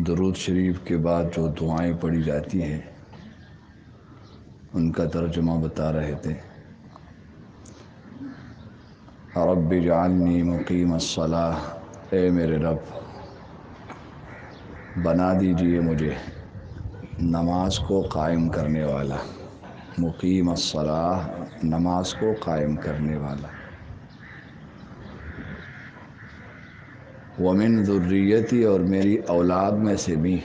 درود شریف کے بعد جو دعائیں پڑھی جاتی ہیں ان کا ترجمہ بتا رہے تھے۔ رب اجعلنی مقیم الصلاۃ، اے میرے رب بنا دیجئے مجھے نماز کو قائم کرنے والا، مقیم الصلاۃ نماز کو قائم کرنے والا، ومن ذریتی اور میری اولاد میں سے بھی،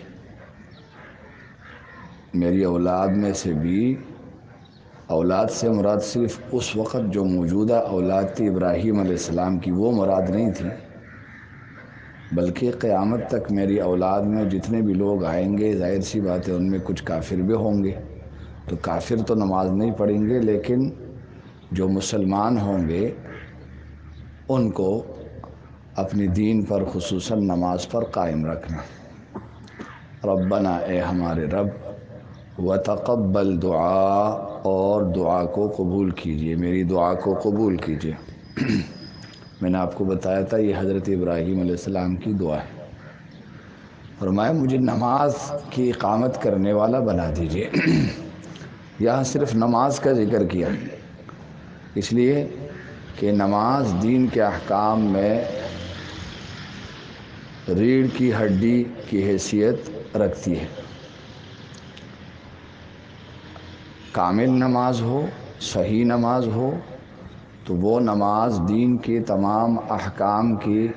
میری اولاد میں سے بھی، اولاد سے مراد صرف اس وقت جو موجودہ اولاد تھی ابراہیم علیہ السلام کی وہ مراد نہیں تھی، بلکہ قیامت تک میری اولاد میں جتنے بھی لوگ آئیں گے ظاہر سی بات ہے ان میں کچھ کافر بھی ہوں گے، تو کافر تو نماز نہیں پڑھیں گے، لیکن جو مسلمان ہوں گے ان کو اپنی دین پر خصوصاً نماز پر قائم رکھنا۔ ربنا، اے ہمارے رب، وتقبل دعا، اور دعا کو قبول کیجئے، میری دعا کو قبول کیجئے۔ میں نے آپ کو بتایا تھا یہ حضرت ابراہیم علیہ السلام کی دعا ہے۔ فرمایا مجھے نماز کی اقامت کرنے والا بنا دیجئے۔ یہاں صرف نماز کا ذکر کیا اس لیے کہ نماز دین کے احکام میں ریڑھ کی ہڈی کی حیثیت رکھتی ہے۔ کامل نماز ہو، صحیح نماز ہو تو وہ نماز دین کے تمام احکام کی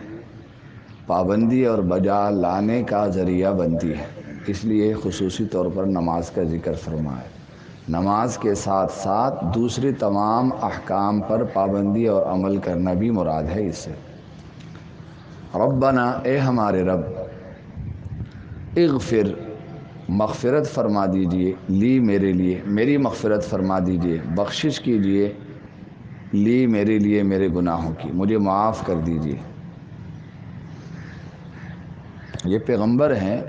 پابندی اور بجا لانے کا ذریعہ بنتی ہے، اس لیے خصوصی طور پر نماز کا ذکر فرمایا۔ نماز کے ساتھ ساتھ دوسری تمام احکام پر پابندی اور عمل کرنا بھی مراد ہے اس سے۔ ربنا، اے ہمارے رب، اغفر، مغفرت فرما دیجئے، لی میرے لیے، میری مغفرت فرما دیجئے، بخشش کیجئے، لی میرے لیے میرے گناہوں کی، مجھے معاف کر دیجئے۔ یہ پیغمبر ہیں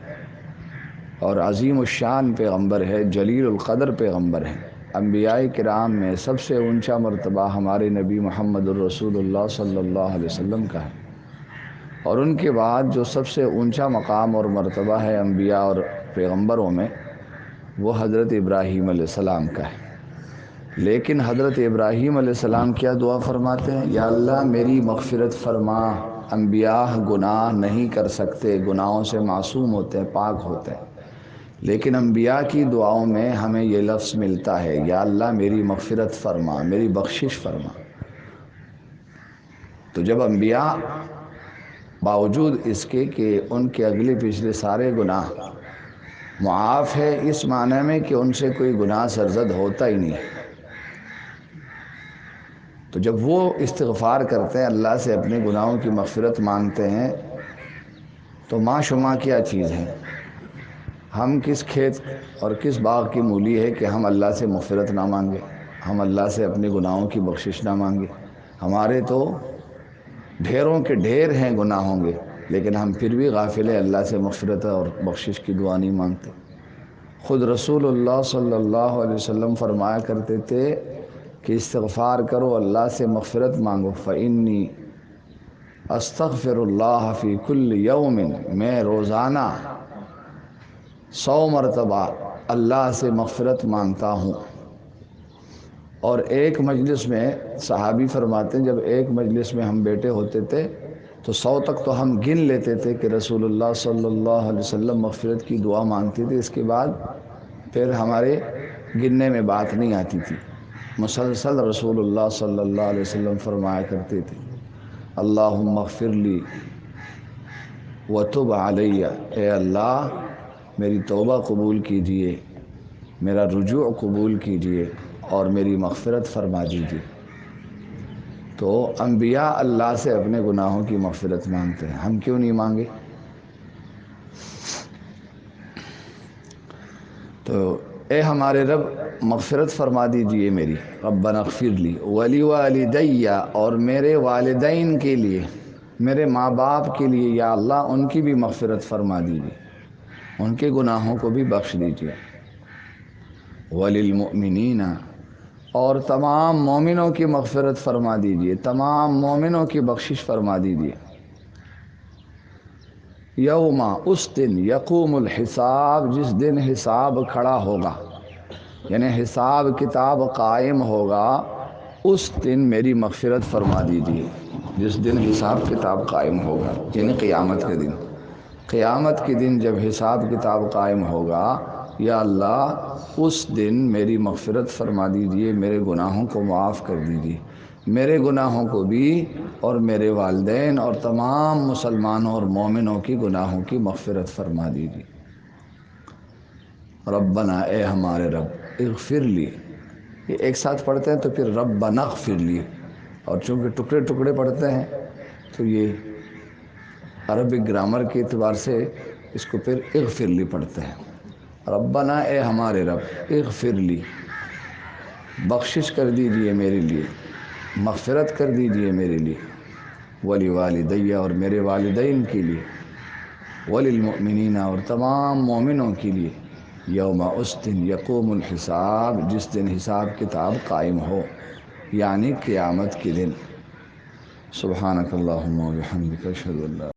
اور عظیم الشان پیغمبر ہے، جلیل القدر پیغمبر ہیں۔ انبیاء کرام میں سب سے اونچا مرتبہ ہمارے نبی محمد الرسول اللہ صلی اللہ علیہ وسلم کا ہے، اور ان کے بعد جو سب سے اونچا مقام اور مرتبہ ہے انبیاء اور پیغمبروں میں وہ حضرت ابراہیم علیہ السلام کا ہے۔ لیکن حضرت ابراہیم علیہ السلام کیا دعا فرماتے ہیں؟ یا اللہ میری مغفرت فرما، انبیاء گناہ نہیں کر سکتے، گناہوں سے معصوم ہوتے ہیں، پاک ہوتے ہیں، لیکن انبیاء کی دعاؤں میں ہمیں یہ لفظ ملتا ہے یا اللہ میری مغفرت فرما، میری بخشش فرما۔ تو جب انبیاء باوجود اس کے کہ ان کے اگلے پچھلے سارے گناہ معاف ہے، اس معنی میں کہ ان سے کوئی گناہ سرزد ہوتا ہی نہیں، تو جب وہ استغفار کرتے ہیں، اللہ سے اپنے گناہوں کی مغفرت مانگتے ہیں، تو ما شما کیا چیز ہے؟ ہم کس کھیت اور کس باغ کی مولی ہے کہ ہم اللہ سے مغفرت نہ مانگے، ہم اللہ سے اپنے گناہوں کی بخشش نہ مانگے؟ ہمارے تو ڈھیروں کے ڈھیر ہیں گناہوں گے، لیکن ہم پھر بھی غافل ہیں، اللہ سے مغفرت اور بخشش کی دعا نہیں مانگتے۔ خود رسول اللہ صلی اللہ علیہ وسلم فرمایا کرتے تھے کہ استغفار کرو، اللہ سے مغفرت مانگو، فإنی استغفر اللہ فی کل یوم، میں روزانہ 100 مرتبہ اللہ سے مغفرت مانگتا ہوں۔ اور ایک مجلس میں صحابی فرماتے ہیں جب ایک مجلس میں ہم بیٹھے ہوتے تھے تو 100 تک تو ہم گن لیتے تھے کہ رسول اللہ صلی اللہ علیہ وسلم مغفرت کی دعا مانگتے تھے، اس کے بعد پھر ہمارے گننے میں بات نہیں آتی تھی، مسلسل رسول اللہ صلی اللہ علیہ وسلم فرمایا کرتے تھے اللہم اغفر لی وتب علی، اے اللہ میری توبہ قبول کیجئے، میرا رجوع قبول کیجئے اور میری مغفرت فرما دیجئے۔ تو انبیاء اللہ سے اپنے گناہوں کی مغفرت مانگتے ہیں، ہم کیوں نہیں مانگے؟ تو اے ہمارے رب مغفرت فرما دیجئے میری، ربنا اغفر لی ولی، اور میرے والدین کے لیے، میرے ماں باپ کے لیے یا اللہ ان کی بھی مغفرت فرما دیجئے، ان کے گناہوں کو بھی بخش دیجئے، وللمؤمنین، اور تمام مومنوں کی مغفرت فرما دیجئے، تمام مومنوں کی بخشش فرما دیجئے۔ یوما اس دن یقوم الحساب جس دن حساب کھڑا ہوگا، یعنی حساب کتاب قائم ہوگا، اس دن میری مغفرت فرما دیجیے۔ جس دن حساب کتاب قائم ہوگا یعنی قیامت کے دن، قیامت کے دن جب حساب کتاب قائم ہوگا، یا اللہ اس دن میری مغفرت فرما دیجیے، میرے گناہوں کو معاف کر دیجیے، میرے گناہوں کو بھی اور میرے والدین اور تمام مسلمانوں اور مومنوں کی گناہوں کی مغفرت فرما دیجیے۔ ربنا اے ہمارے رب، اغفر لی، یہ ایک ساتھ پڑھتے ہیں تو پھر ربنا اغفر لی، اور چونکہ ٹکڑے ٹکڑے پڑھتے ہیں تو یہ عربک گرامر کے اعتبار سے اس کو پھر اغفر لی پڑھتے ہیں۔ ربنا اے ہمارے رب، اغفر لی، بخشش کر دیجئے میرے لیے، مغفرت کر دیجئے میرے لیے، ولی والدیہ اور میرے والدین کے لیے، وللمؤمنین اور تمام مومنوں کے لیے، یوم اس دن یقوم الحساب جس دن حساب کتاب قائم ہو، یعنی قیامت کے دن۔ سبحانک اللہم و بحمدک اشہد ان لا